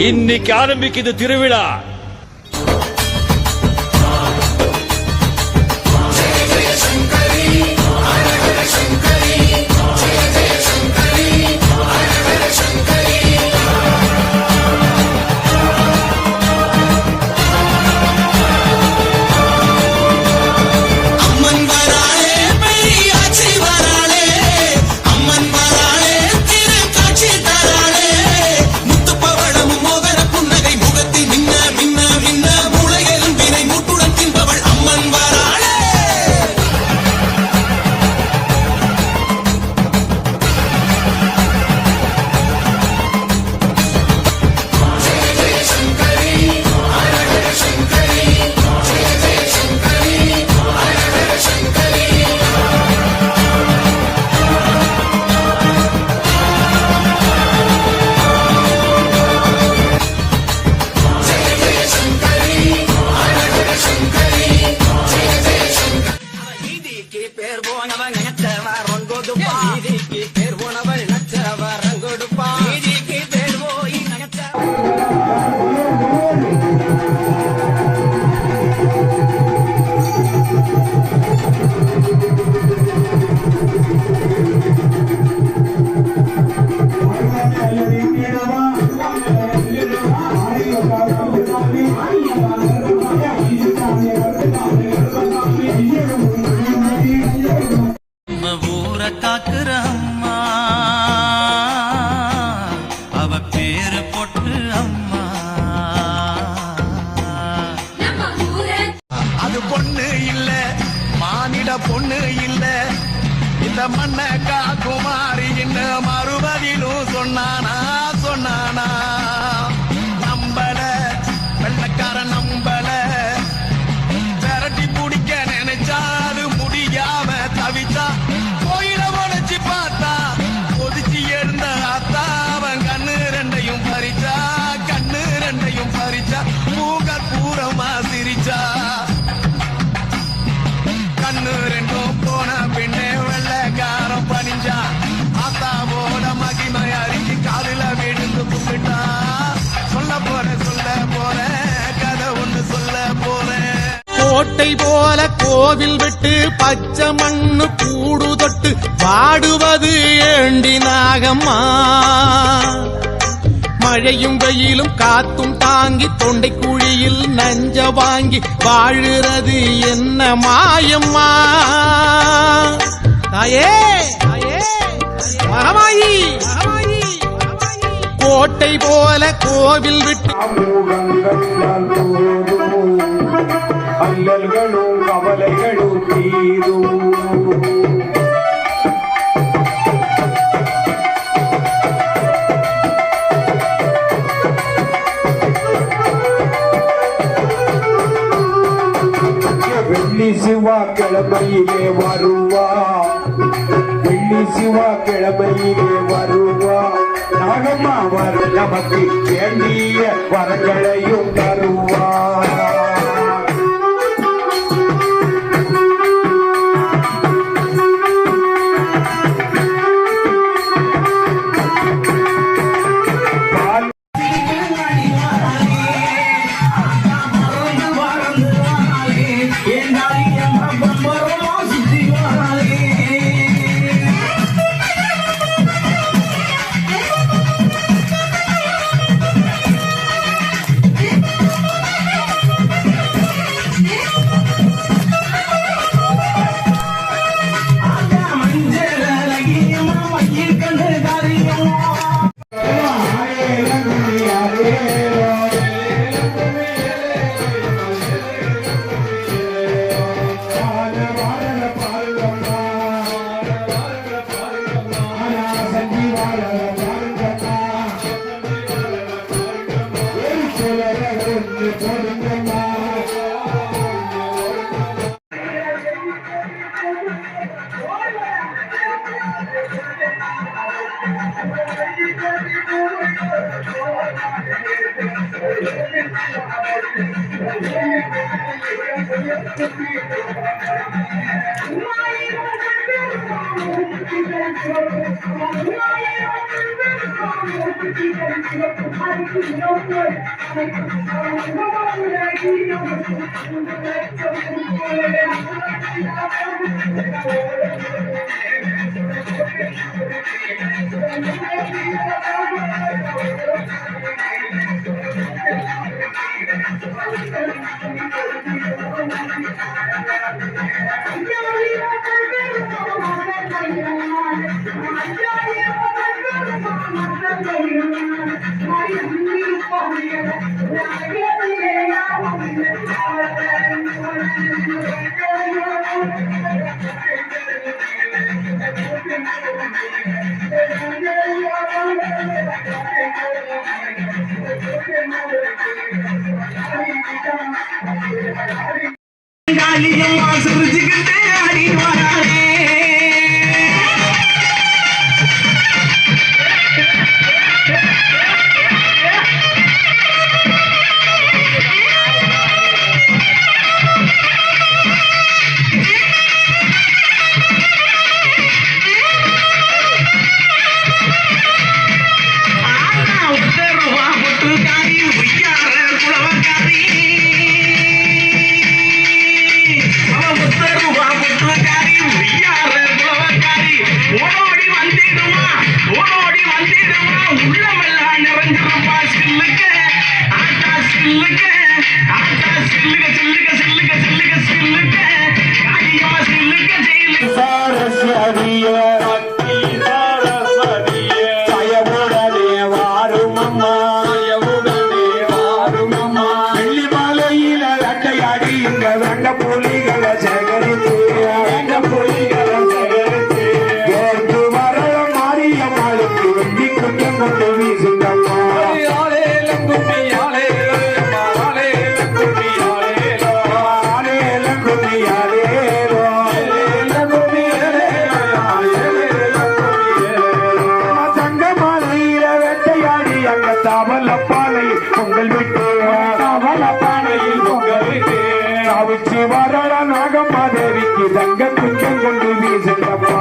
இன்னைக்கு ஆரம்பிக்குது திருவிழா. காக்குற அம்மா அவ பேரு போட்டு அம்மா அது பொண்ணு இல்ல மானிட பொண்ணு இல்ல இந்த மண்ண காக்குமாரி என்ன மறுபதிலும் சொன்னானா சொன்னானா நம்பல வெள்ளக்காரன் நம்பல விரட்டி பிடிக்க நினைச்சா அது முடியாம தவிச்சா கோயில உடைச்சு பார்த்தா கொதிச்சு எழுந்த ஆத்தா அவன் கண்ணு ரெண்டையும் பறிச்சா கண்ணு ரெண்டையும் பறிச்சா மூக பூரமா சிரிச்சா கண்ணு ரெண்டும் போன பின்னே வெள்ளக்காரம் பணிஞ்சா ஆத்தாவோட மகிமை அறிஞ்சு காலில விழுந்து கும்பிட்டா சொல்ல போற கதை ஒண்ணு சொல்ல போறேன். கோட்டை போல கோவில் விட்டு பச்சை மண்ணு கூடு தொட்டு பாடுவது ஏண்டி நாகம்மா மழையும் வெயிலும் காத்தும் தாங்கி தொண்டை குழியில் நஞ்ச வாங்கி வாழுறது என்ன மாயம்மா தாயே மகமாயி கோட்டை போல கோவில் விட்டு அல்லல்களும் கவலைகளும் தீரும் வெள்ளி செவ்வாய்க்கிழமையிலே வருவா வெள்ளி செவ்வாய்க்கிழமையிலே வருவா நாகம்மா வரும் நமக்கு வேண்டிய வரங்களையும் தருவா. Why காளியம்மா சிரிச்சுக்கிட்டே ஆடி வராளே பொங்கல் விட்டு கவிச்சு வர நாகம்மா தேவிக்கு தங்க குஞ்சம் கொண்டு வீசுங்கம்மா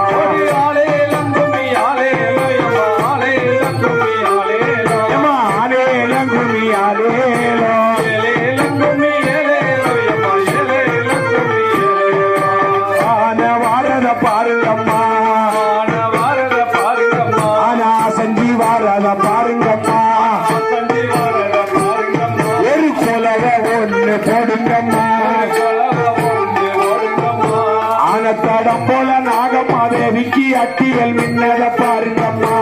பாருங்கம்மா ஆனா செஞ்சு வாரத பாருங்கம்மா ஒரு கொலவ ஒண்ணு போடுங்கம்மா ஆனத்தடம் போல நாகம்மா தேவிக்கு அட்டிகள் மின்னத பாருங்கம்மா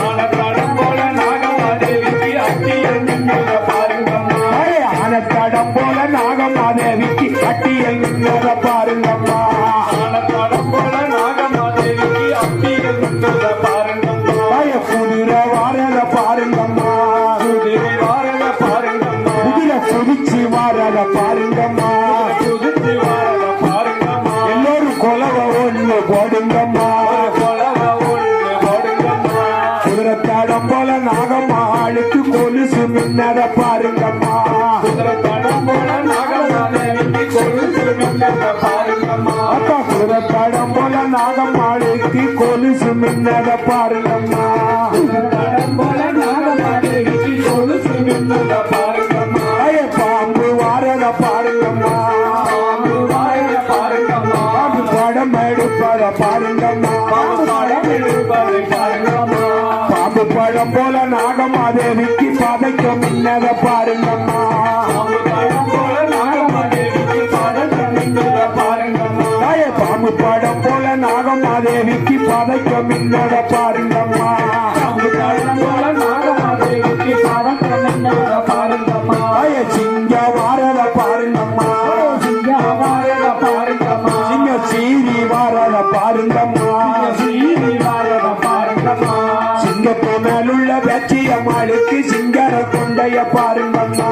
ஆனத்தடம் போல நாகம்மா தேவிக்கு அட்டிகள் மின்னத பாருங்கம்மா ஆனத்தடம் போல நாகம்மா தேவிக்கு அட்டிகள் மின்னத பாருங்கம்மா ஆனத்தடம் போல நாகம்மா தேவிக்கு அட்டிகள் மின்னத பாருங்கம்மா குதிரை வாரத பாருங்கம்மா குதிரை வாரத பாருங்கம்மா குதிரை குதிச்சு வாரத பாருங்கம்மா குதிச்சு வாரத பாருங்கம்மா எல்லோரும் கொலவ ஒண்ணு போடுங்கம்மா கொலவ ஒண்ணு போடுங்கம்மா குதிரத்தாடம் போல நாகம்மா ஆளுக்கு கொலுசு மின்னத பாருங்கம்மா குதிரத்தாடம் போல நாகம்மா தேவிக்கு கொலுசு மின்னத பாருங்கம்மா அப்பா குதிரத்தாடம் போல நாகம்மா ஆளுக்கு கொலுசு மின்னத பாருங்கம்மா குதிரத்தாடம் போல நாகம்மா தேவிக்கு கொலுசு மின்னத பாருங்கம்மா பாம்பு வாரத பாருங்கம்மா பாம்பு வாரத பாருங்கம்மா பாம்பு படம் எடுப்பத பாருங்கம்மா பாம்பு படம் எடுப்பத பாருங்கம்மா பாம்பு படம் போல நாகம்மா தேவிக்கு பதைக்க மின்னத பாருங்கம்மா பாம்பு படம் போல நாகம்மா தேவிக்கு பதைக்க மின்னத பாருங்கம்மா பாம்பு படம் போல நாகம்மா தேவிக்கு பதைக்க மின்னத பாருங்கம்மா பாம்பு படம் போல நாகம்மா தேவிக்கு பதைக்க மின்னத பாருங்கம்மா சிங்க வாரத பாருங்கம்மா சிங்க வாரத பாருங்கம்மா சிங்க சீரி வாரத பாருங்கம்மா சீரி வாரத பாருங்கம்மா சிங்கத்து மேலுள்ள வெற்றியம்மாளுக்கு சிங்கர கொண்டைய பாருங்கம்மா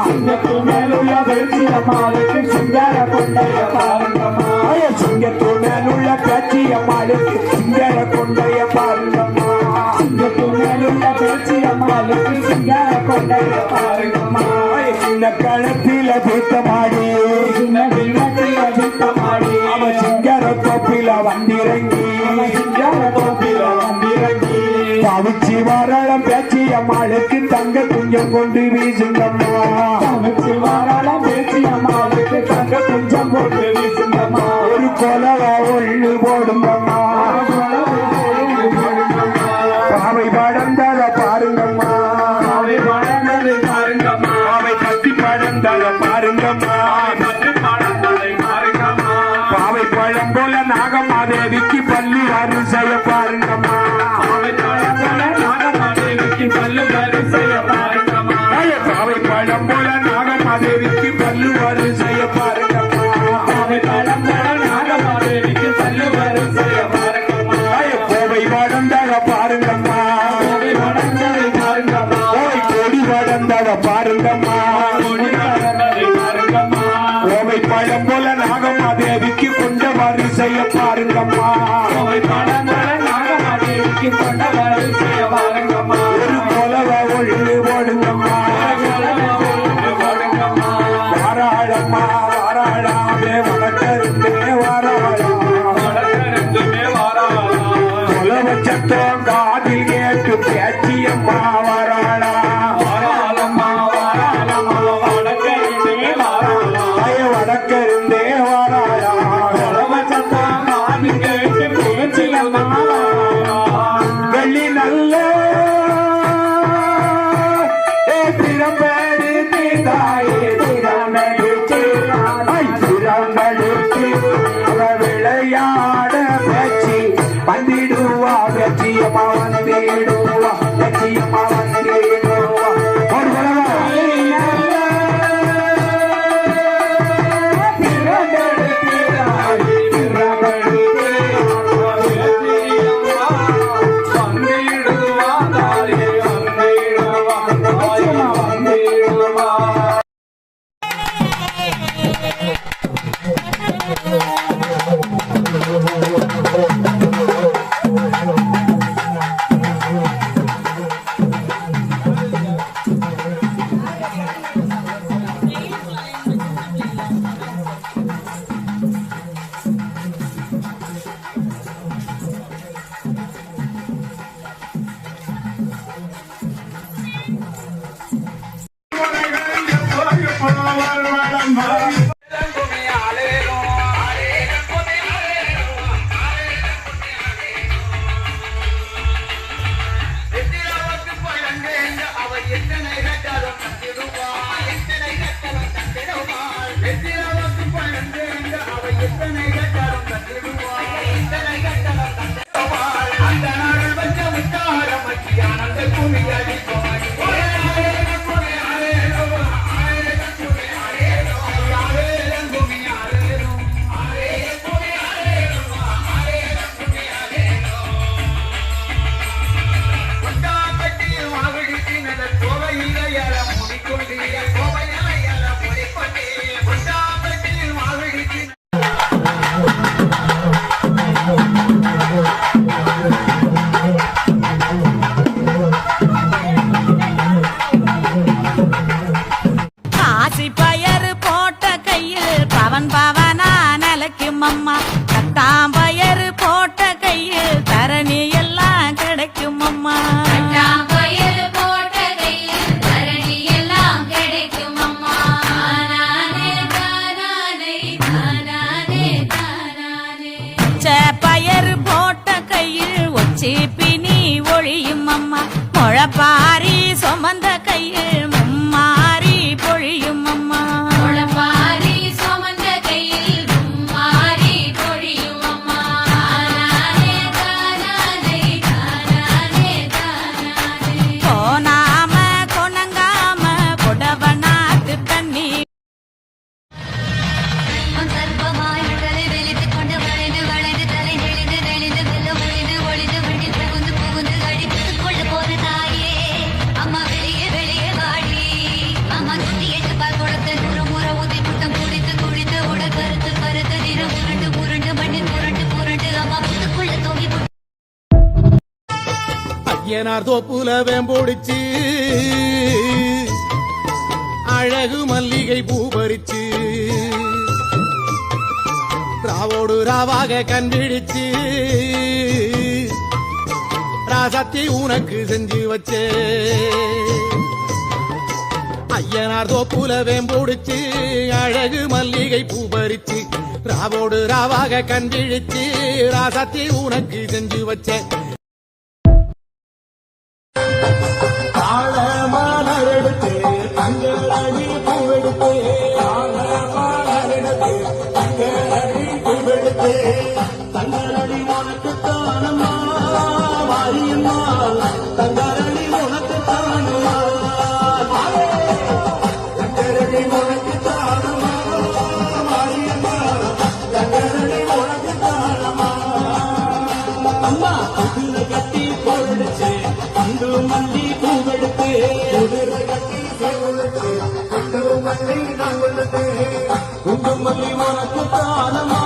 சிங்கத்து மேலுள்ள வெற்றியம்மாளுக்கு சிங்கர கொண்டைய பாருங்கம்மா சிங்கத்து மேலுள்ள வெற்றியம்மாளுக்கு சிங்கர கொண்டைய பாருங்கம்மா சிங்கத்து மேலுள்ள வெற்றியம்மாளுக்கு சிங்கர கொண்டைய பாருங்கம்மா சின்ன களத்தில தீர்த்தமாடி சின்ன கிணத்தில தீர்த்தமாடி அவ சிங்கரத்தை தோப்பில வந்திறங்கி தோப்பில வந்திறங்கி தவிச்சி வரளம் பேச்சி அம்மாளுக்கு தங்க குஞ்சம் கொண்டு வீசுங்கம்மா தவிச்சி வரளம் பேச்சி அம்மாளுக்கு தங்க குஞ்சம் கொண்டு வீசுங்கம்மா ஒரு கொலவ ஒண்ணு போடுங்கம்மா பாவை படந்தத பாருங்கம்மா பாவை படந்ததை பாருங்கம்மா பாவை கத்தி படந்தத பாருங்கம்மா கத்தி படந்ததை பாருங்கம்மா பாவை பழம் போல நாகமாதேவிக்கு பள்ளி வரிசைய பாருங்கம்மா பாவை பழம் போல நாகமாதேவிக்கு பல்லு வரிசைய பாருங்கம்மா பாவை பழம் போல நாகமாதேவிக்கு பல்லு வரிசைய பாருங்கம்மா பாவை பழம் போல நாகமாதேவிக்கு பல்லு வரிசைய பாருங்கம்மா கோவை வடந்தத பாருங்கம்மா கோவை வடந்ததை பாருங்கம்மா கோவை கொடி வடந்தத பாருங்கம்மா கொடி வடந்ததை பாருங்கம்மா கோவை பழம் போல நாகமாதேவிக்கு கொண்ட வரிசைய பாருங்கம்மா கோவை பழம் போல நாகமாதேவிக்கு கொண்ட வரிசைய பாருங்கம்மா ஒரு கொலவ ஒழுங்கு போடுங்கம்மா வாராளம்மா வாராளாமே வடக்கருந்தே வாராளா கொலவ சத்தம் காதில் கேட்டு பேச்சியம்மா வாராளா வாராளம்மா வாராளம்மா வடக்கருந்தே வாராளா வடக்கருந்தே வாராளா கொலவ சத்தம் காதில் கேட்டு பேச்சியம்மா வெள்ளி நல்ல திறம்பெடுத்து தாயே திறமெடுத்து திறம்பெடுத்து அவ விளையாட பேச்சு வந்திடுவா வெற்றியம்மா வந்திடுவா வெற்றியம்மா வந்திடுவா ஒரு அம்மா கட்டாம்பயறு போட்ட கையில் தரணி எல்லாம் கிடைக்கும் அம்மா கட்டாம்பயறு போட்ட கையில் தரணி எல்லாம் கிடைக்கும் அம்மா தானானே தானானே தானானே தானானே பயறு போட்ட கையில் ஒச்சி பிணி ஒழியும் அம்மா முழப்பாரி சுமந்த கையில் மும்மாரி பொழியும் அம்மா முழப்பாரி சுமந்த கையில் மும்மாரி பொழியும் அம்மா தானானே தானானே தானானே தானானே போனாம கொணங்காம புடவனாத்து தண்ணி சர்ப்பமாய் தலை வெளித்துக் கொண்டு வளைந்து வளைந்து தலை நெளிந்து நெளிந்து வெல்ல ஒளிந்து ஒளிந்து வண்டி புகுந்து புகுந்து அடித்துக் கொள்ள போன தாயே அம்மா வெளியே வெளியே வாடி அம்மா குட்டி எட்டு பால் கொடுத்து நூறு முறை ஊதி முட்டம் குடித்து குடித்து உடல் கருத்து கருத்து நிறம் உருண்டு உருண்டு மண்ணில் புரண்டு புரண்டு அம்மா புத்துக்குள்ள தூங்கி ஐயனார் தோப்புல வேம்போடிச்சு அழகு மல்லிகை பூ பறிச்சு ராவோடு ராவோடு ராவாக கண்பிடிச்சு ராசாத்தி உனக்கு செஞ்சு வச்சே ஐயனார் தோப்புல வேம்பொடிச்சு அழகு மல்லிகை பூ பறிச்சு ராவோடு ராவாக கண்டிழிச்சு ராசாத்தி உனக்கு செஞ்சு வச்சேன் தங்கரடி உனக்கு தானமா மாரியம்மா தங்கரடி உனக்கு தானமா தங்கரடி உனக்கு தானமா மாரியம்மா தங்கரடி உனக்கு தானமா அம்மா குதிரை கட்டி போடுச்சு அங்கு மல்லி பூவெடுத்து குதிரை கட்டி போடுச்சு அங்கு மல்லி நாங்களுக்கு குண்டு மல்லி உனக்கு தானமா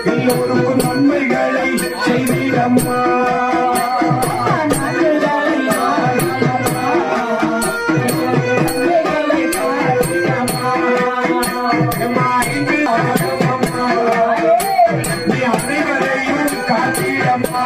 எல்லோருக்கும் நன்மைகளை செய்திடம்மா நீ அனைவரையும் காத்திடம்மா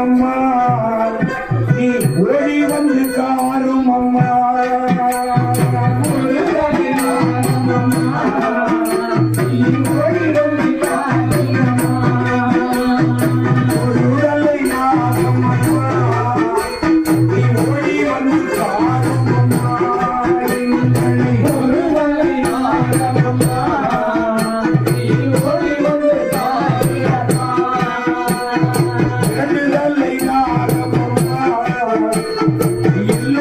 அம்மா நீ ஓடி வந்து காரும் அம்மா இல்ல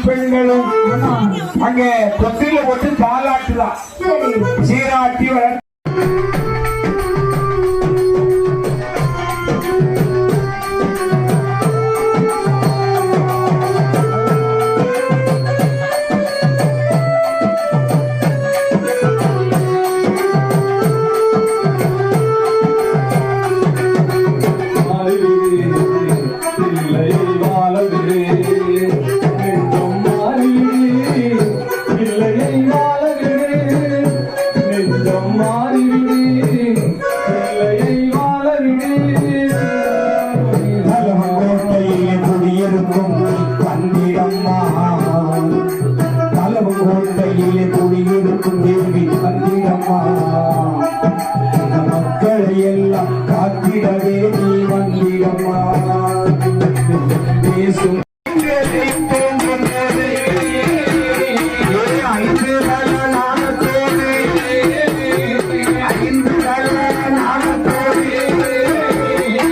பெண்களும் அங்க தொட்டில போட்டு தாளாட்டுதான் சீராட்டி வளர்த்து மக்களை எல்லாம் காத்திடவே நீ வந்திடம்மா பேசும்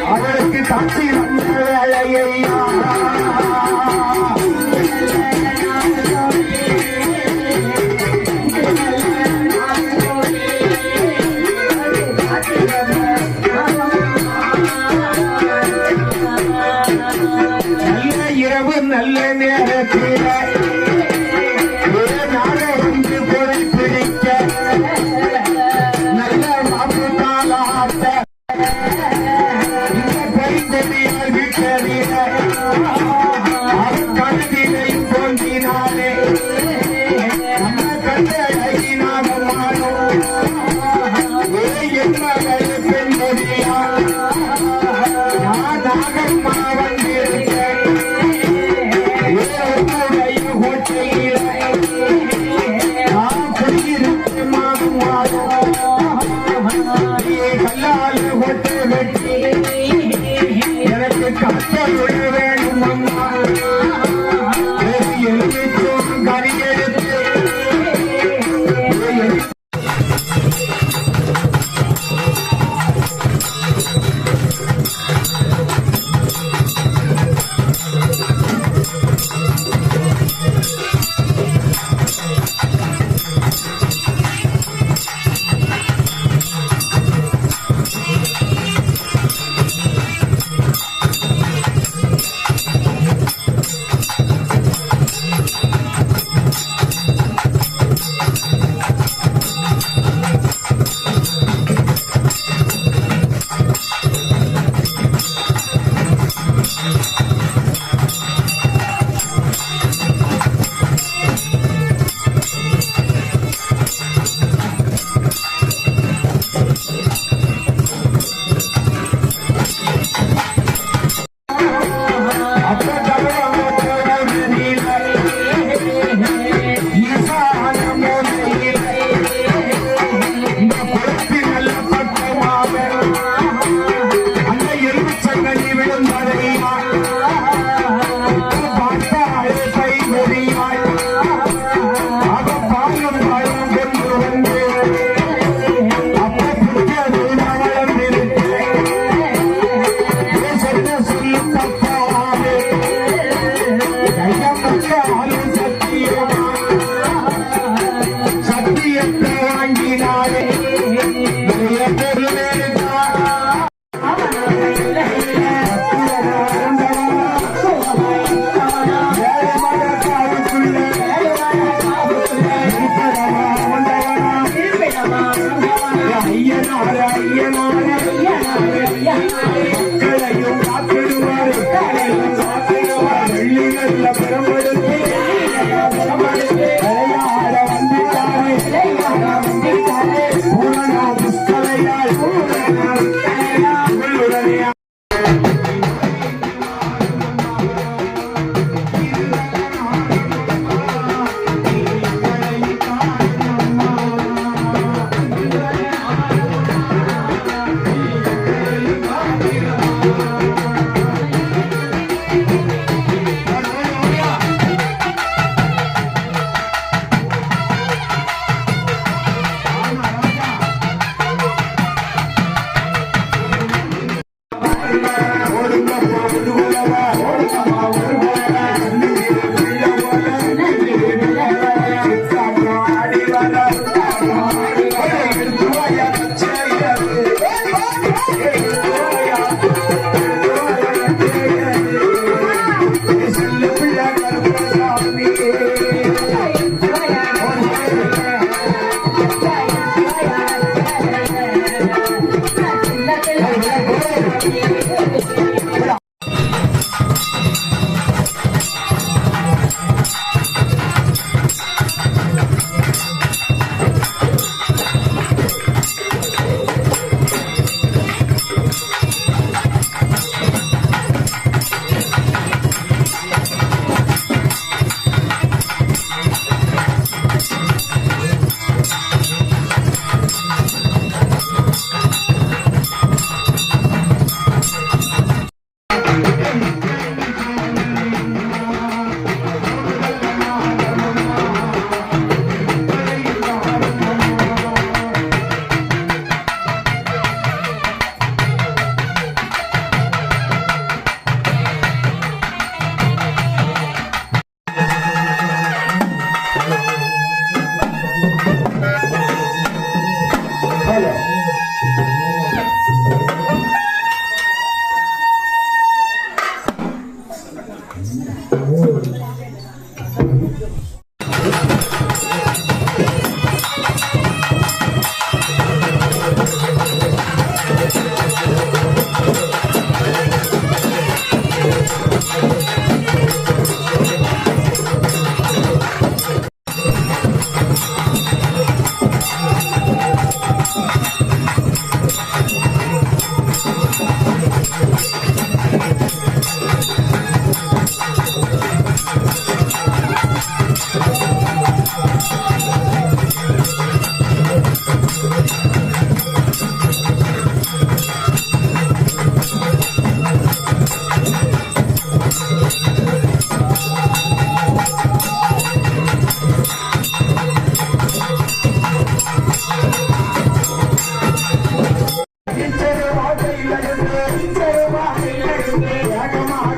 அவருக்கு சாட்சி அழையா நல்ல நேரத்தில் நாடகந்து பொறை பிடிக்க நல்ல மாப்பிட்டால் ஆட்ட இந்த பெருந்தொழியால் விட்டதில் நாகம்மா வந்திருக்கேன் நான் குடியிருக்கும் கல்லால் கொட்டு வெட்டி எனக்கு கப்பல் வேணும் அம்மா எழுதிச்சோம் கறி எடுத்து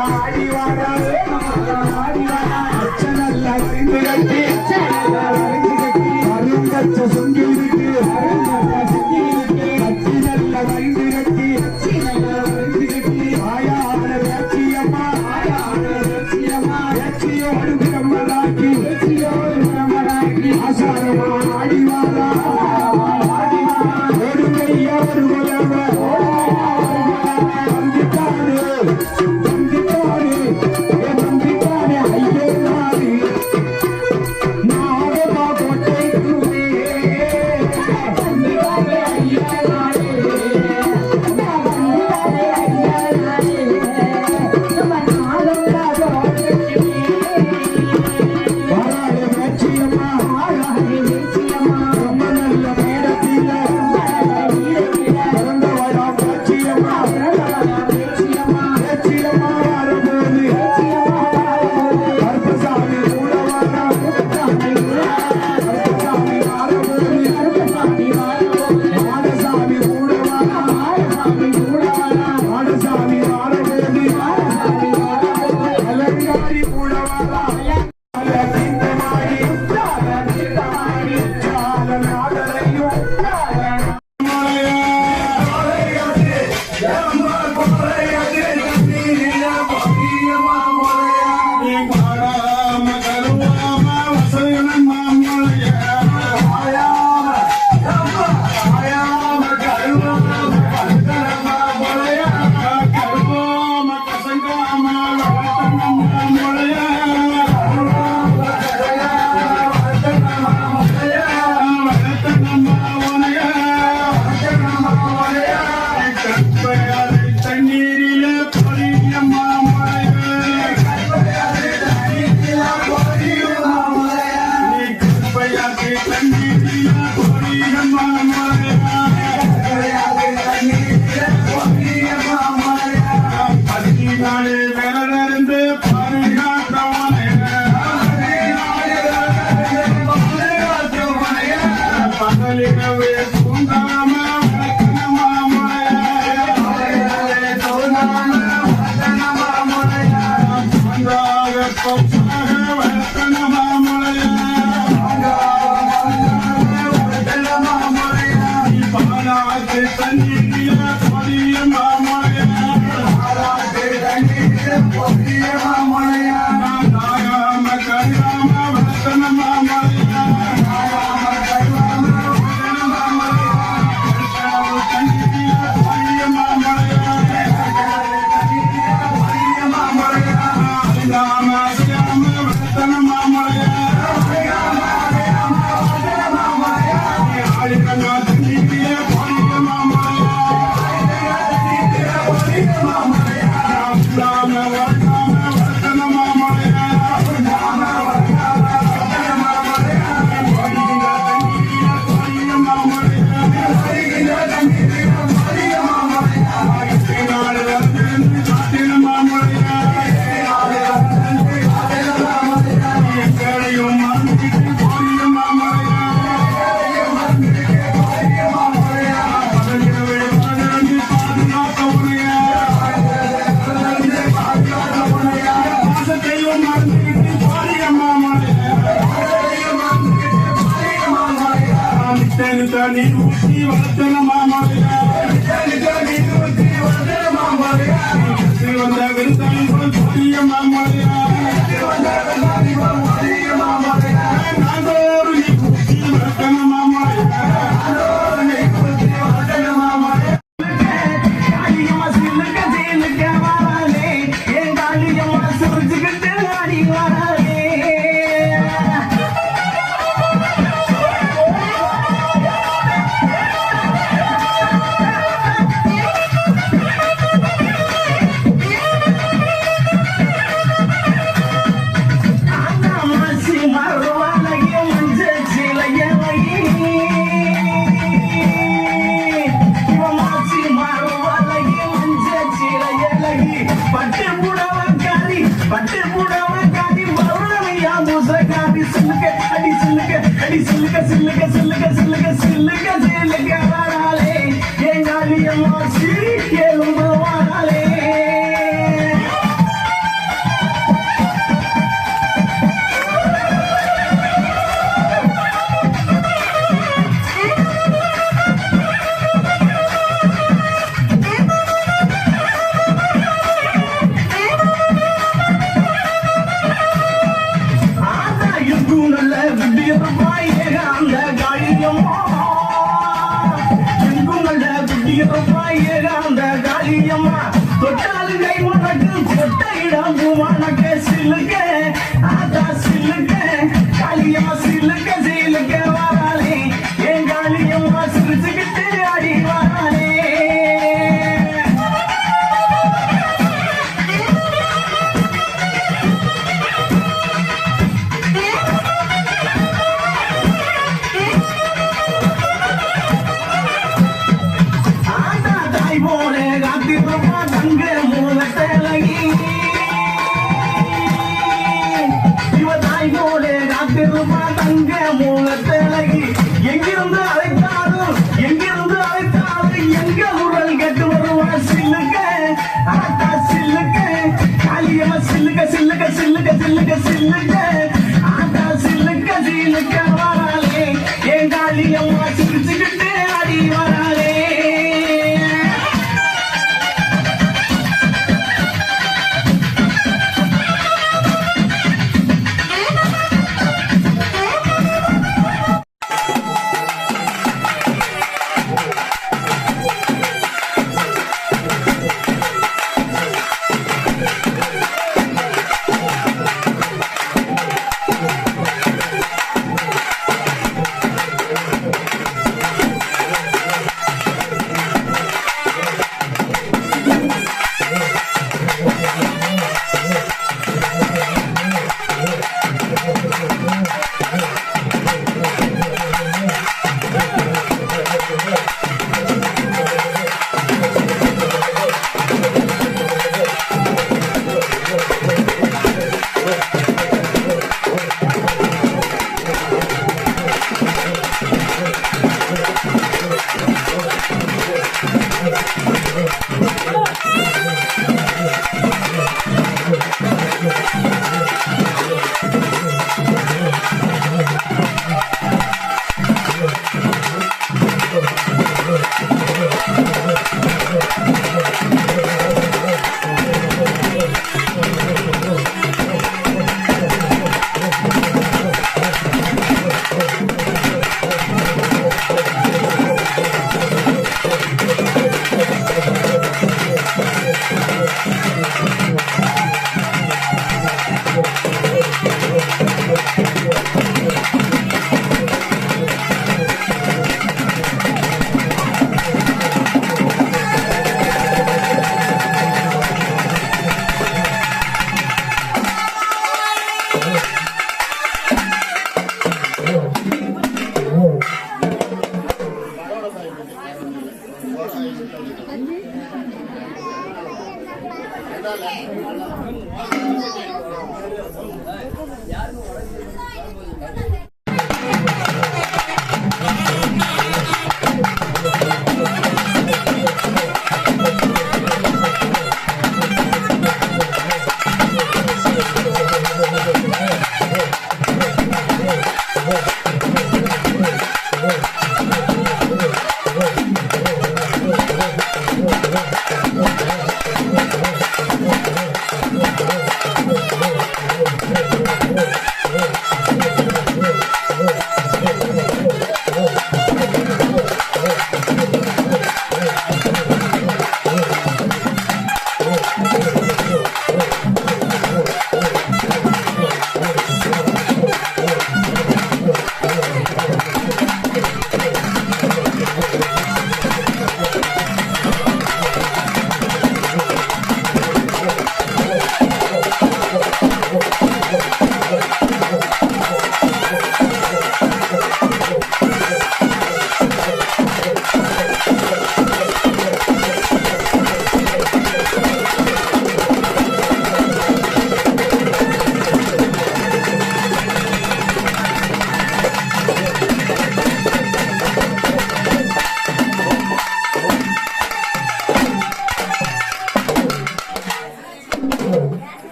ஆடி வாரா ஆடி வாரா அச்சனல்ல வரிந்து கட்டி அருங்கச்ச சுங்கி இருக்கு அச்சினல்ல வரிந்து கட்டி ஆயான வேச்சியம்மா வேச்சியோடு பிரம்மராக்கி ஆசாரமா ஆடி வாரா ஒரு கையா ஒரு கொலவ கொட்டை மணக்கு கொட்டையிடம் மணக்க சிலுக்க ஆதா சிலுக்க காளியம்மா சிலுக்க சிலுக்க வராளே என் காளியம்மா சிரிச்சுக்கிட்டு அடி வராளே எங்கிருந்து அழைத்தாலும் எங்க உடல் கட்டு வருவா சில்லுக்க ஆட்டா சில்லுக்க காளியம்மா சில்லுக்க சில்லுக்க சில்லுக்க சில்லுக்க சில்லுக்க ஆட்டா சில்லுக்க சில்லுக்க வராளே என் காளியம்மா சிரிச்சுக்கிட்டு அடி வராளே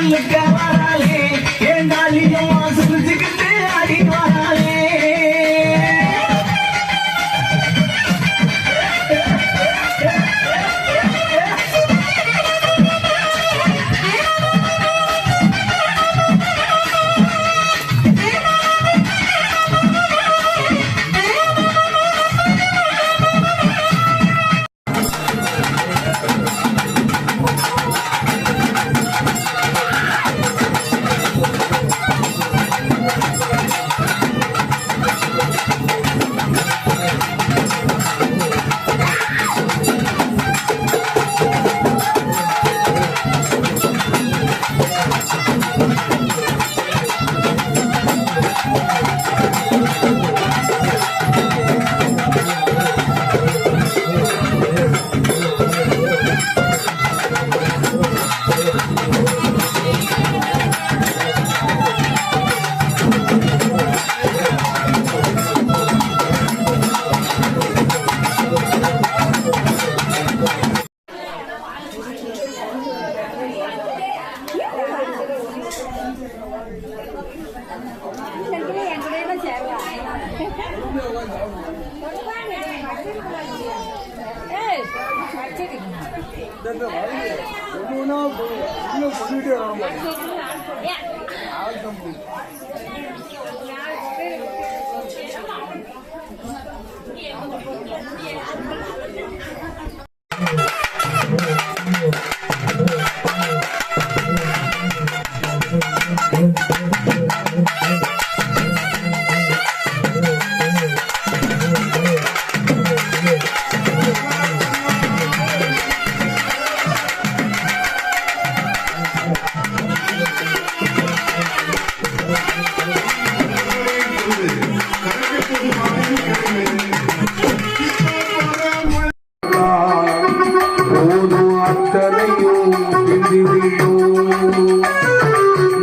சில்லுக்க வராளே என் காளியம்மா சிரிச்சுக்கிட்டு ஆடி வராளே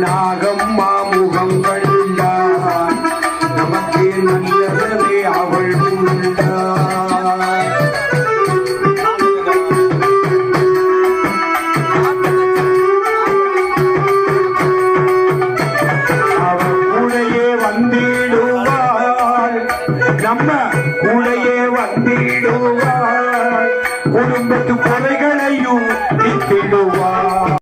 நாகம்மா முகம் கண்டார் நமக்கு நல்லதே அவள் அவள் கூடையே வந்திடுவாள் நம்ம கூடையே வந்திடுவாள் குடும்பத்து குறைகளையும் நித்திடுவாள்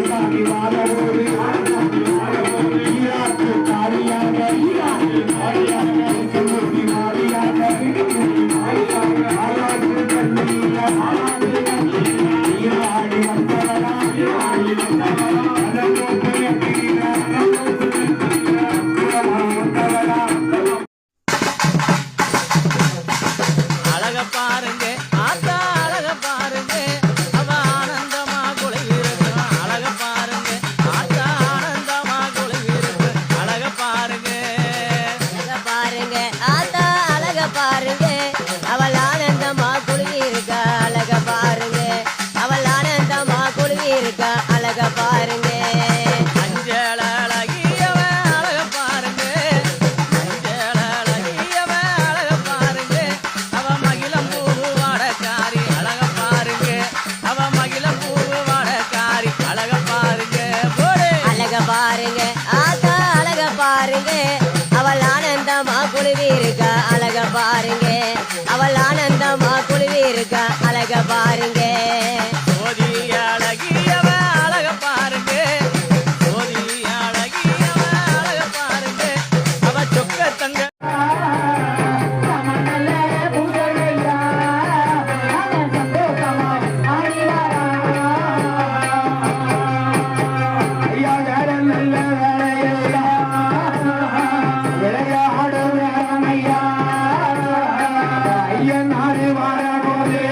சாமி வாழவோடு ஈராட்டு தாரியாக திருமூர்த்தி மாறியாக ஆளாட்டு கண்ணீர நீராடி வந்தவரா அழக பாருங்க ஆத்தா அழக பாருங்க அவ ஆனந்தமா குளிருக்கு அழக பாருங்க ஆத்தா ஆனந்தமா குளிருக்கு அழக பாருங்க அழக பாருங்க ஆத்தா அழக பாருங்க அவள் ஆனந்தமா குழுவி இருக்கா அழக பாருங்க அவள் ஆனந்தமா குழுவி இருக்கா அழக பாருங்க அஞ்சல அழகியவ அழக பாருங்க அஞ்சல அழகியவ அழக பாருங்க அவ மகிழம் பூவு வாடக்காரி அழக பாருங்க அவ மகிழம் பூவு வாடக்காரி அழக பாருங்க போடு அழக பாருங்க ஆத்தா அழக பாருங்க அவள் ஆனந்தமா குழுவி இருக்கா அழக பாருங்க அவள் ஆனந்தமா குழுவி இருக்கா அழக பாருங்க சோதி அழகியவ அழக பாருங்க சோதி அழகியவ அழக பாருங்க அவ சொக்க தங்க ஐயா வேற நல்ல வேலையா விளையாடு வேலையா ஐயன் நாடு வாழ போதே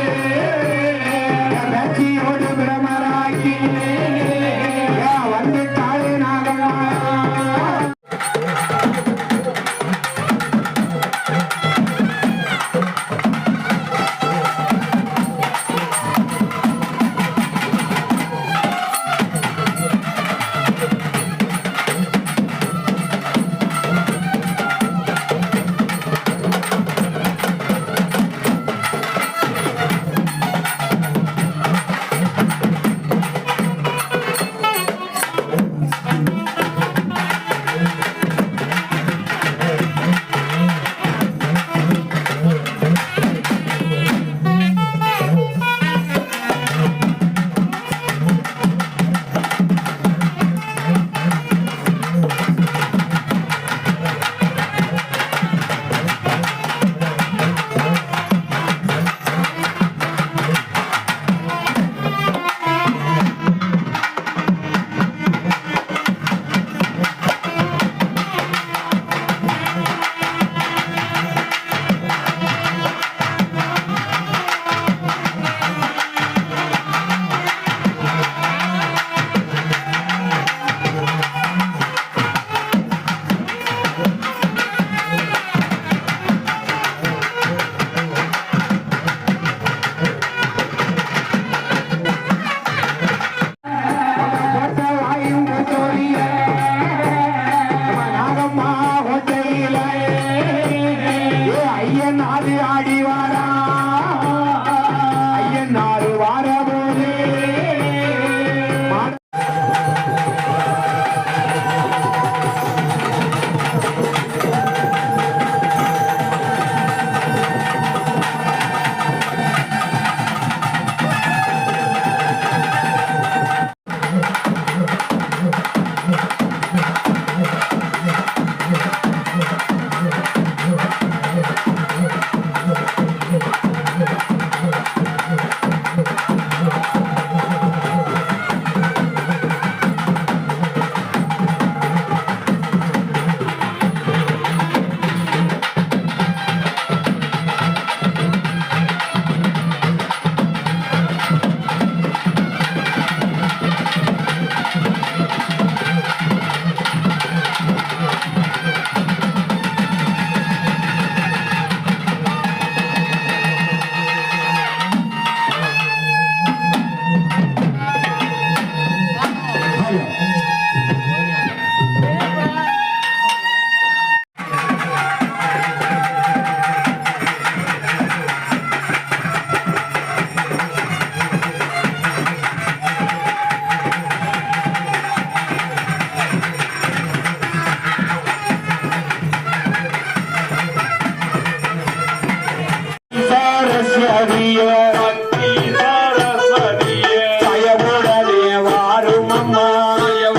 அம்மா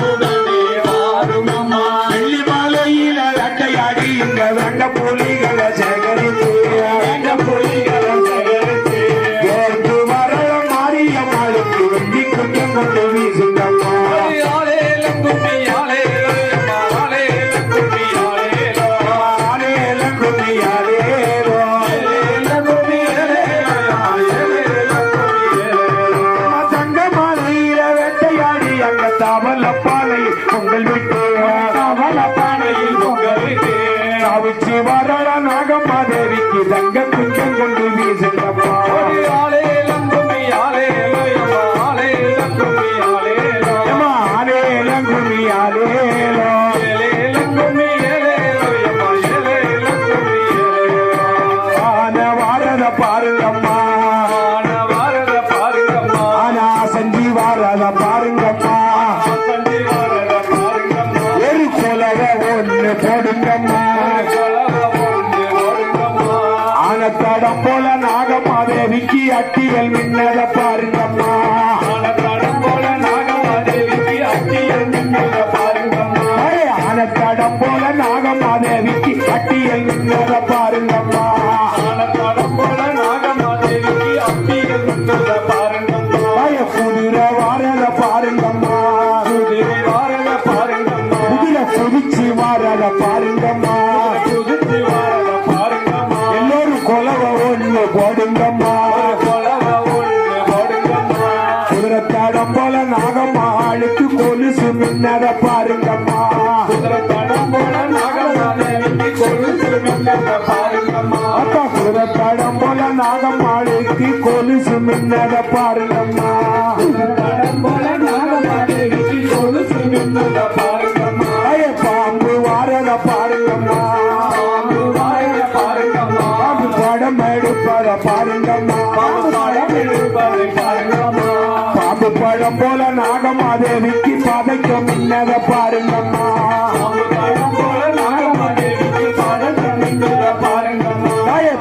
உடனே வாரும் அம்மா வெள்ளி மாலையில வேட்டையாடி இங்க வெண்ட புலிகளை சேகரித்து எங்க புலிகளை சேகரித்து ஏற்று வரல மாரியம்மாளுக்கு வெள்ளி கொஞ்சம் கொண்டு வீசுங்கம்மா ஆலேலம் கும்மி ஆலேலம் அம்மா ஆலேலம் கும்மி ஆலேலம் ஆலேலம் கும்மி ஆலேலோ ஆலேலம் கும்மி ஆலேலம் தங்க மாலையில வேட்டையாடி அங்க தாவலப்பாலை பொங்கல் விட்டு பானையில் பொங்கலிட்டு தவிச்சு வரல நாகம்மா தேவிக்கு தங்க குஞ்சம் கொண்டு வீசுங்கம்மா ஆலேலம் கும்மி ஆலேலம் அம்மா ஆலேலம் கும்மி ஆலேலம் ஏம்மா, ஆலேலம் கும்மி ஆலேலோ ஏலேலம் கும்மி ஏலேலம் அம்மா ஏலேலம் கும்மி ஏலேலம் ஆன வாரத பாருங்கம்மா ஆன வாரத பாருங்கம்மா ஆனா செஞ்சு வாரத பாருங்கம்மா சந்தி வாரத பாருங்கம்மா ஒரு கொலவ ஒண்ணு போடுங்கம்மா கொலவ ஒன்று ஓடுங்கம்மா ஆனத்தடம் போல நாகம்மா தேவிக்கு அட்டிகள் மின்னத பாருங்கம்மா ஆனத்தடம் போல நாகமாதேவிக்கு அட்டியல் மின்னத பாருங்கம்மா ஆனத்தடம் போல நாகம்மா தேவிக்கு அட்டிகள் மின்னத பாருங்கம்மா ஆனத்தடம் போல நாகமாதேவிக்கு அட்டியல் மின்னத பாருங்கம்மா குதிரை வாரத பாருங்கம்மா குதிரை வாரத பாருங்கம்மா குதிரை குதிச்சு வாரத பாருங்கம்மா குதிரை வாரத பாருங்கம்மா எல்லோரும் கொலவ ஒண்ணு போடுங்கம்மா கொலவ ஒன்று ஓடுங்கம்மா குதிரத்தாடம் போல நாகம்மா ஆளுக்கு கொலுசு மின்னத பாருங்கம்மா குதிரைத்தடம் போல நாகமாதேவிக்கு கொலுசு மின்னத பாருங்கம்மா அப்பா குதிரத்தாடம் போல நாகம்மாளுக்கு கொலுசு மின்னத பாருங்கம்மா குதிரைத்தடம் போல நாகமாதேவிக்கு கொலுசு மின்னத பாருங்கம்மா பாம்பு வாரத பாருங்கம்மா பாம்பு வாரத பாருங்கம்மா பாம்பு படம் எடுப்பத பாருங்கம்மா பாம்பு படம் எடுப்பதை பாருங்கம்மா பாம்பு படம் போல நாகமாதேவிக்கு பதைக்க மின்னத பாருங்கம்மா பாம்பு படம் போல நாகமாதேவிக்கு பதக்க மின்னத பாருங்கம்மா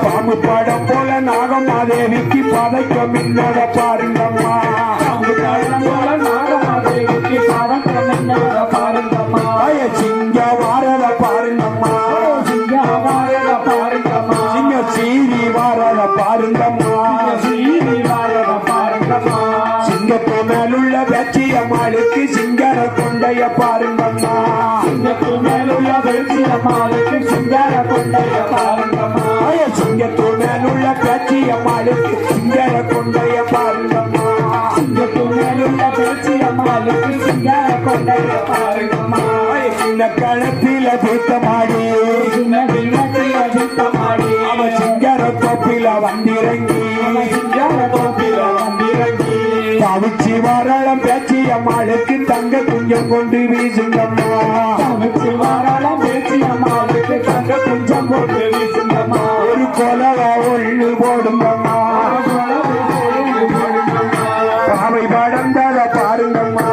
பாம்பு படம் போல நாகமாதேவிக்கு பதைக்க மின்னத பாருங்கம்மா பாம்பு படம் போல நாகமாதேவிக்கு பதக்க மின்னத பாருங்கம்மா சிங்க வாரத பாருங்கம்மா சிங்க வாரத பாருங்கம்மா சிங்க சீரி வாரத பாருங்கம்மா சீனி வாரத பாருங்கம்மா சிங்கத்து மேலுள்ள வெற்றியம்மாளுக்கு சிங்கர கொண்டைய பாருங்கம்மா சிங்கத்து மேலுள்ள வெற்றியம்மாளுக்கு சிங்கார கொண்டைய பாருங்கம்மா சிங்கத்து மேலுள்ள வெற்றியம்மாளுக்கு சிங்கர கொண்டைய பாருங்கம்மா சிங்கத்து மேலுள்ள வெற்றியம்மாளுக்கு சிங்கார கொண்டைய பாருங்கம்மா சின்ன களத்தில தீர்த்தமாடி சின்ன விண்ணத்தில் அதிர்த்தமாடி அவ சிங்கர தொப்பில வந்திறங்கி சிங்கார கோப்பில வந்திறங்கி தவிச்சி வரளம் பேச்சியம்மாளுக்கு தங்க குஞ்சம் கொண்டு வீசுங்கம்மா சமைச்சு வாராளம் பேச்சியம்மாளுக்கு தங்க குஞ்சம் போட்டு வீசுங்கம்மா ஒரு கொலவ ஒண்ணு போடுங்கம்மா பாவை படந்தத பாருங்கம்மா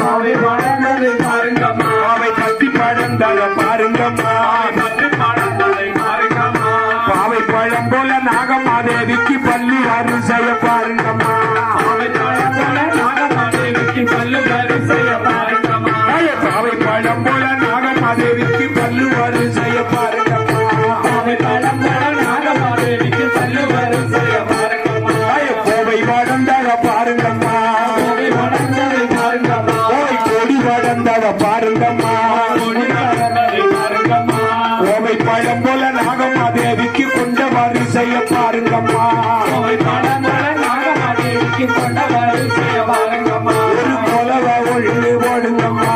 அவை வளர்ந்ததை பாருங்கம்மா பாவை கத்தி படந்தத பாருங்கம்மா பத்து பாடங்களை பாருங்கம்மா பாவை பழம் போல நாகமாதேவிக்கு பள்ளி அரிசைய பாருங்கம்மா அவை பழம்போல நாகமாதேவிக்கு பல்லு வரிசைய பாருங்கம்மா பாவை பழம் போல நாகமாதேவிக்கு பல்லு அரிசைய பாருங்கம்மா அவை பழம்போல நாகமாதேவிக்கு பல்லு வரிசைய பாருங்கம்மா கோவை படந்தத பாருங்கம்மா அவை வளர்ந்ததை பாருங்கம்மா கோவை கொடி படந்தத பாருங்கம்மா கொடி வளர்ந்ததை பாருங்கம்மா கோவை பழம் போல நாகமாதேவிக்கு கொண்ட வரிசைய பாருங்கம்மா அவை பழம்போல நாகமாதேவிக்கு கொண்ட வரிசைய பாருங்கம்மா ஒரு கொலவ ஒண்ணு போடுங்கம்மா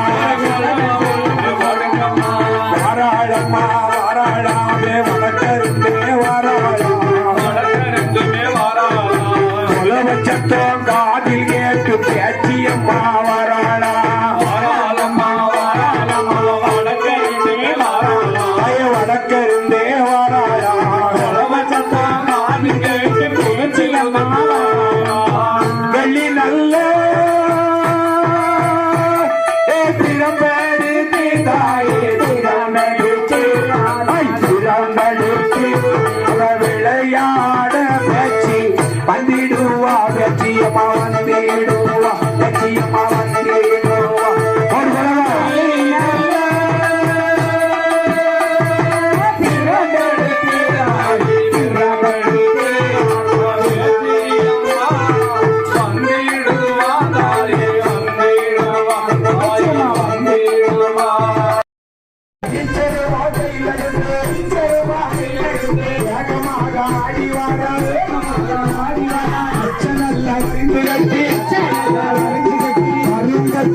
பாருங்கம்மா வாராளம்மா வாராளாமே வணக்கருந்தே வாராளா வடக்கருந்துமே வாராளா கொலவ சத்தம் காதில் கேட்டு பேச்சியம்மா வாராளா வாராளம்மா வாராளம்மா வடக்கருந்துமே வாராளா வணக்கருந்தே வாராளா கொலவ சத்தம் காதில் கேட்டு பேச்சியம்மா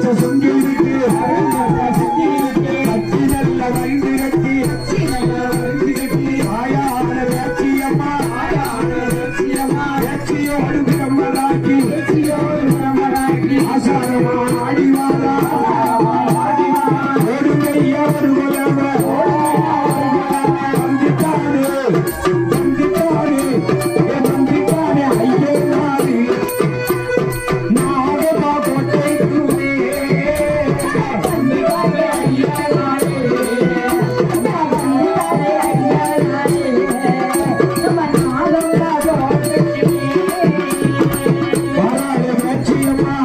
பச்சை சுங்கி இருக்கு கட்சி நல்ல வைந்து கட்டி ஆயான வேட்சியம்மா வேட்சியோடு பிரம்மராக்கி ஆசாரமா ஆடிவாரா ஓடுமையா ஒரு வந்திட்டானே ஐயே நாடு நாகமா கோட்டைக்குமே வாராய வேட்சியம்மா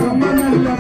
ரொம்ப நல்ல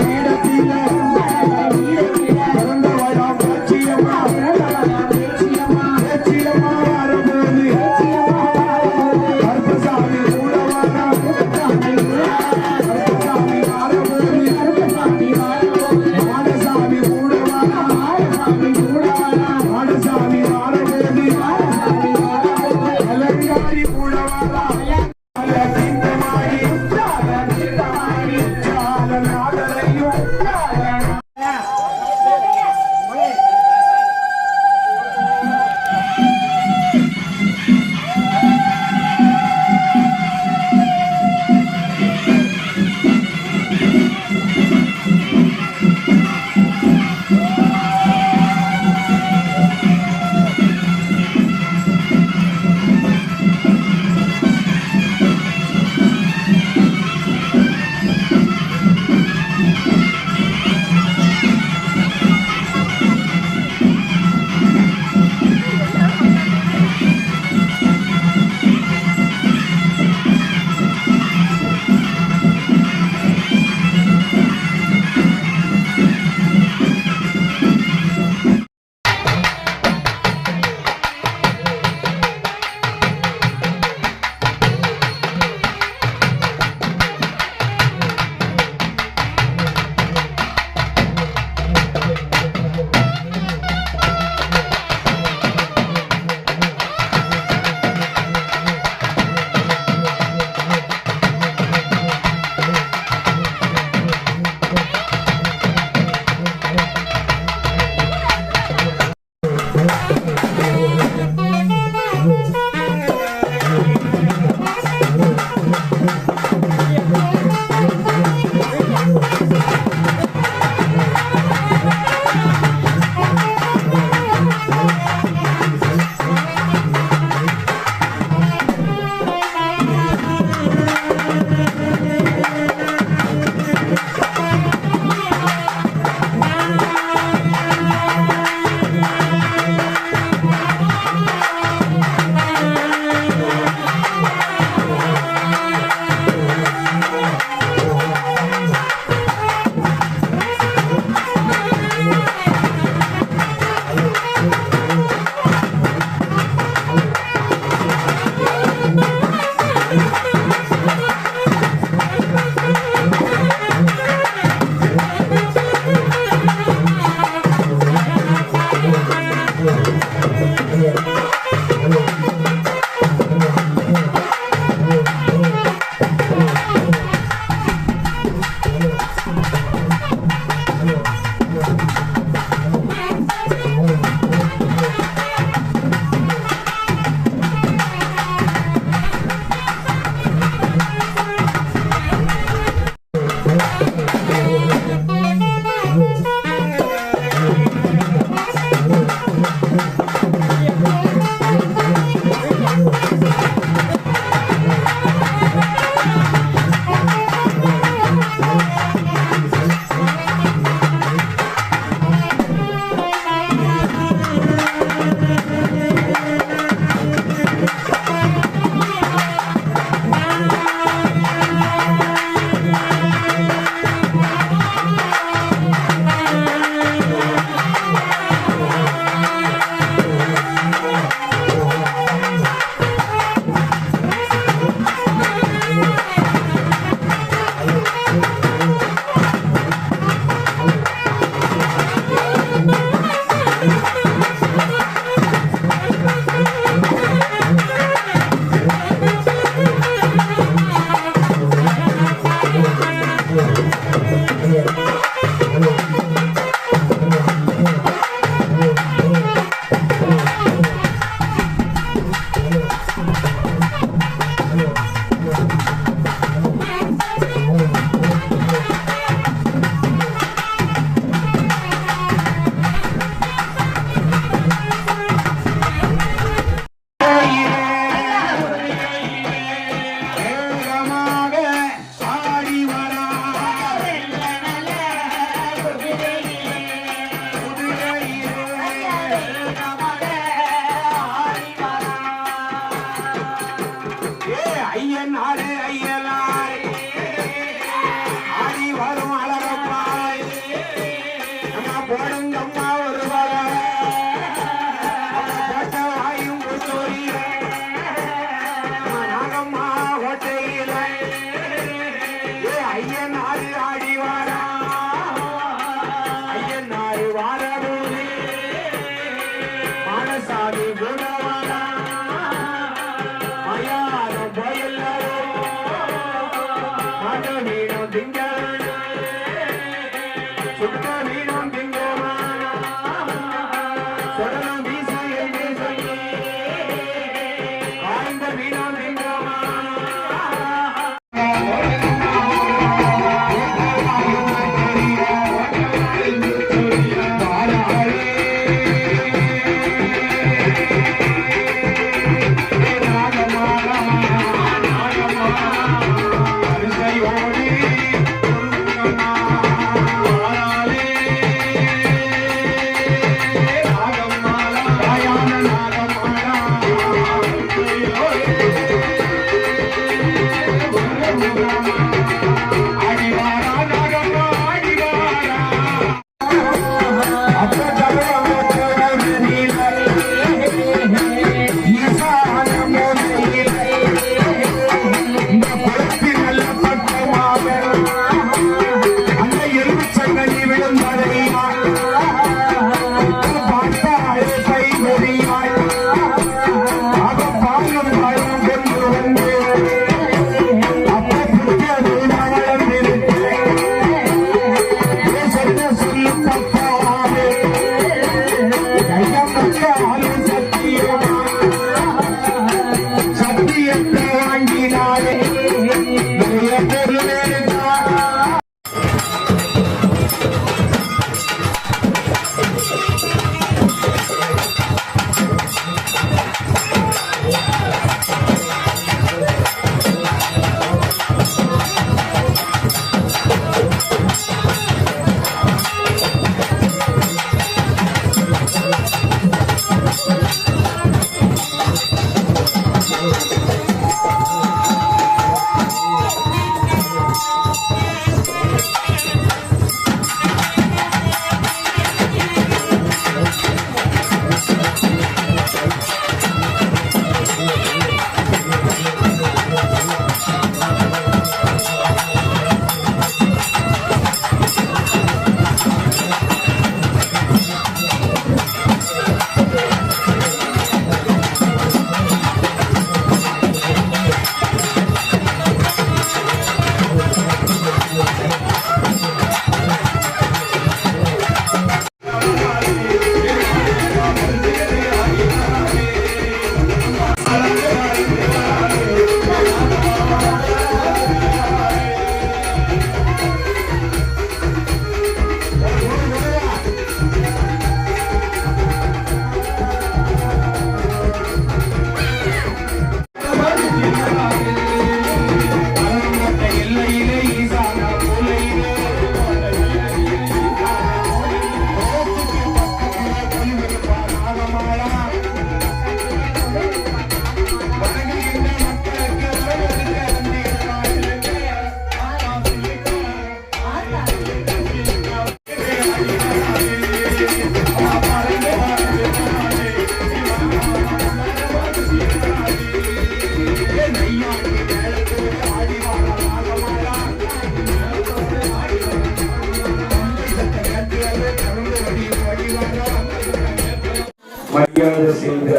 மரியாதை செய்த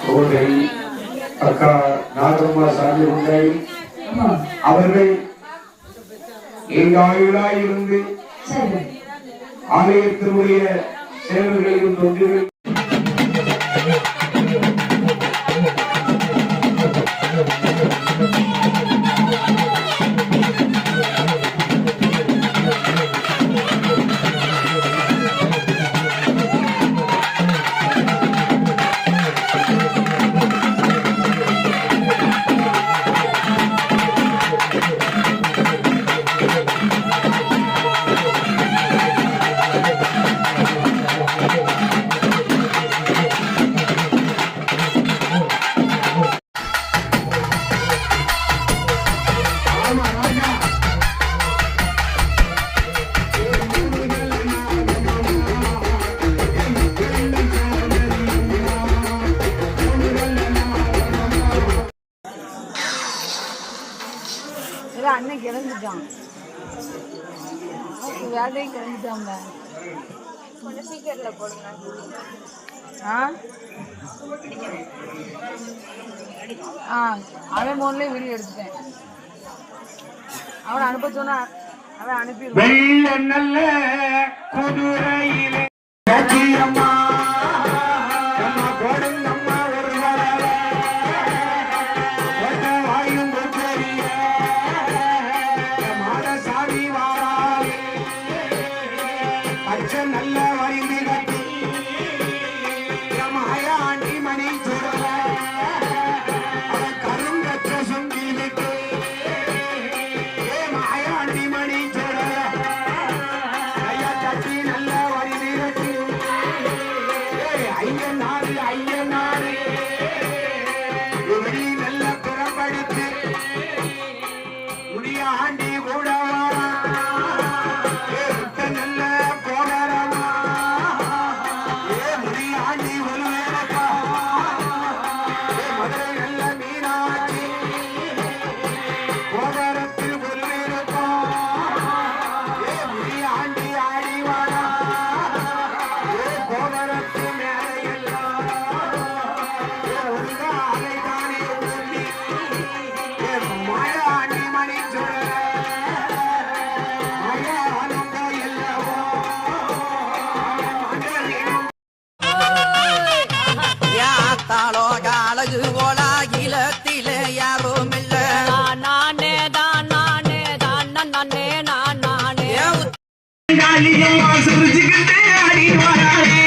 கோதை அக்கா நாகம்மா சாமி உண்டை அவர்கள் நீங்காயுளாய் இருந்து ஆலயத்தினுடைய சேவர்களையும் தொண்டுகள் அண்ணன் கிளம்பிட்டான் வேலையை கிளம்பிட்டாங்க கொஞ்சம் சீக்கிரத்துல போடுங்க அவன் போன்லயே வீடியோ எடுத்துட்டேன் அவனை அனுப்ப சொன்னா அவன் அனுப்பிடுவான் வெள்ள நல்ல குதிரையிலே நல்ல வரிந்து கட்டி மாயாண்டி மணி சுடல கருங்கற்ற சுங்கிலுக்கு மாயாண்டி மணி சுடல ஐயா கட்டி நல்ல வரிந்து கட்டி ஐயனாறு ஐயனாறு இப்படி நல்ல புறப்படுத்து முடியாண்டி கூட நல்ல கோடரமா முடியாண்டி ஒரு வேலைப்பா மதுரை நல்ல மீனாட்சி கோடரத்தில் ஒரு வேலைப்பா முடியாண்டி ஆடிவாடா கோடரத்து மேலையெல்லாம் ஒரு ஆலை தானே சொல்லி மாயாண்டி மணி சொல்ல யாத்தாளோ அழகு போலா இலத்திலே யாரும் இல்ல நானே தான் நானே தான் நானே நான் நானே காளியம்மா சிரிச்சுக்கிட்டே ஆடி வராளே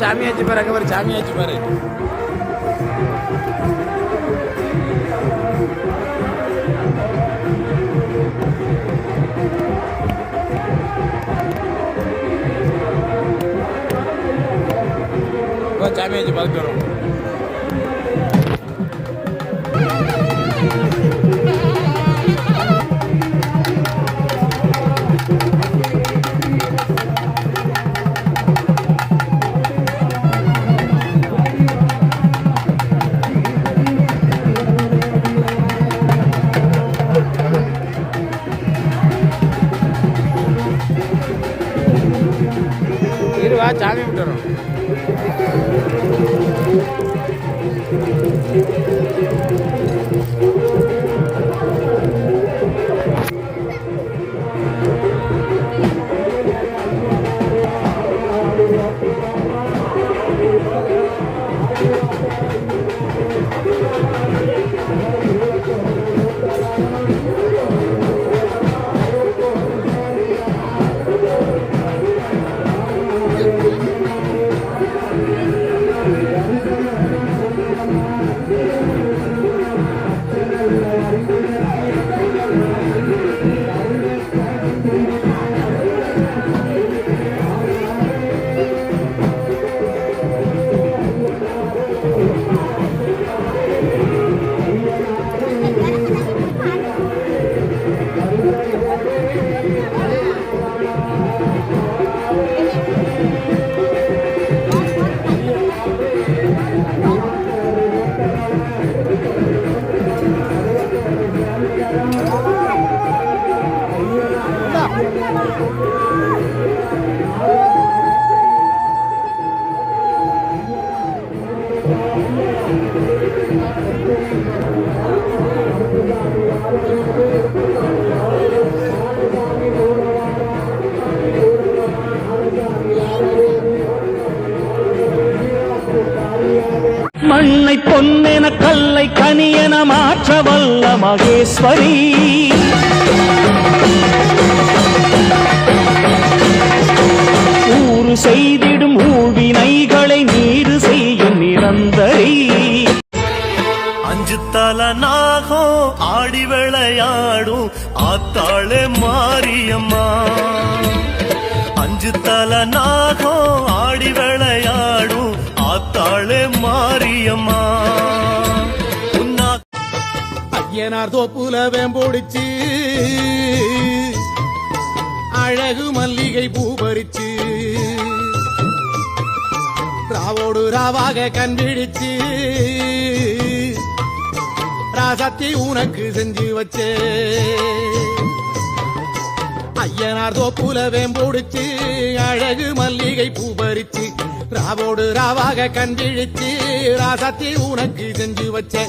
சாமியாச்சு பாரு, அங்கே பாரு, சாமியாச்சு பாரு. சாமியாச்சு பார்த்துட்டு வரும். இருவா சாமி விட்டு வரும். மகேஸ்வரி ஊறு செய்திடும் ஊழ்வினைகளை நீரு செய்யும் நிரந்தரி அஞ்சு தல நாகம் ஆடி விளையாடும் ஆத்தாளே மாரியம்மா அஞ்சு தல நாகம் ஆடி விளையாடும் ஆத்தாளே மாரியம்மா ஐயனார் தோப்புல வேம்போடிச்சு அழகு மல்லிகை பூ பறிச்சு ராவோடு ராவாக கண்பிடிச்சு ராசத்தி உனக்கு செஞ்சு வச்சே ஐயனார் தோப்புல வேம்போடிச்சு அழகு மல்லிகை பூ பறிச்சு ராவோடு ராவாக கண்பிடிச்சு ராசத்தி உனக்கு செஞ்சு வச்சே